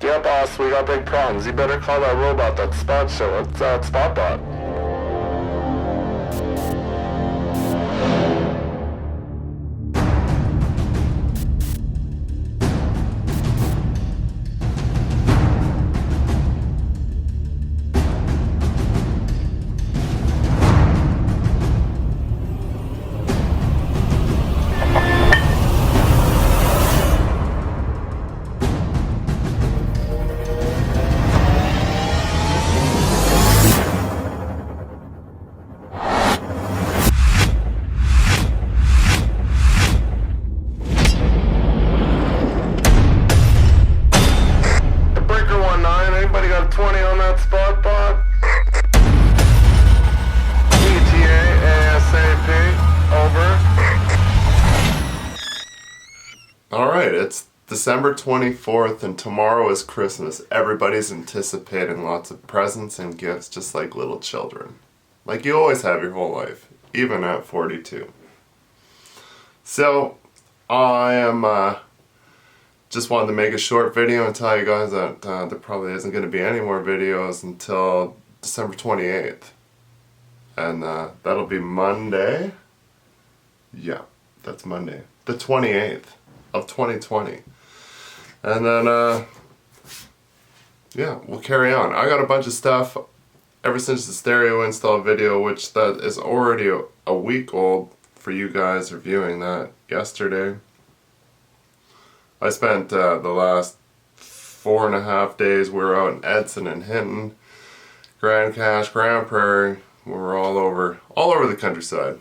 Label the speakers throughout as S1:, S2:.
S1: Yeah, boss, we got big problems. You better call that robot, that spot show. It's Spot Bot. Breaker 19, anybody got a 20 on that Spot Bot? ETA ASAP, over. Alright, it's December 24th and tomorrow is Christmas. Everybody's anticipating lots of presents and gifts just like little children. Like you always have your whole life, even at 42. So, I am just wanted to make a short video and tell you guys that there probably isn't going to be any more videos until December 28th. And that'll be Monday. Yeah, that's Monday. The 28th of 2020. And then, yeah, we'll carry on. I got a bunch of stuff ever since the stereo install video, which that is already a week old for you guys reviewing that yesterday. I spent the last 4.5 days, we were out in Edson and Hinton, Grand Cache, Grand Prairie, we were all over the countryside.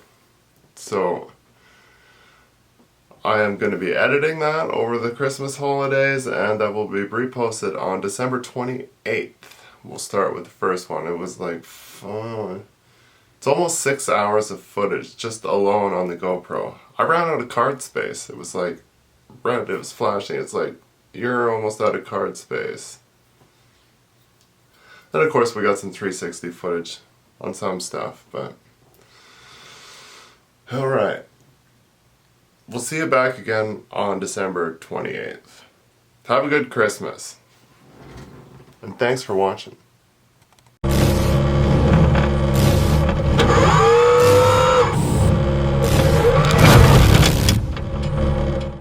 S1: So I am going to be editing that over the Christmas holidays, and that will be reposted on December 28th. We'll start with the first one. It was like, it's almost 6 hours of footage just alone on the GoPro. I ran out of card space. It was like, red, it was flashing. It's like, you're almost out of card space. Then of course we got some 360 footage on some stuff, but alright. We'll see you back again on December 28th. Have a good Christmas. And thanks for watching.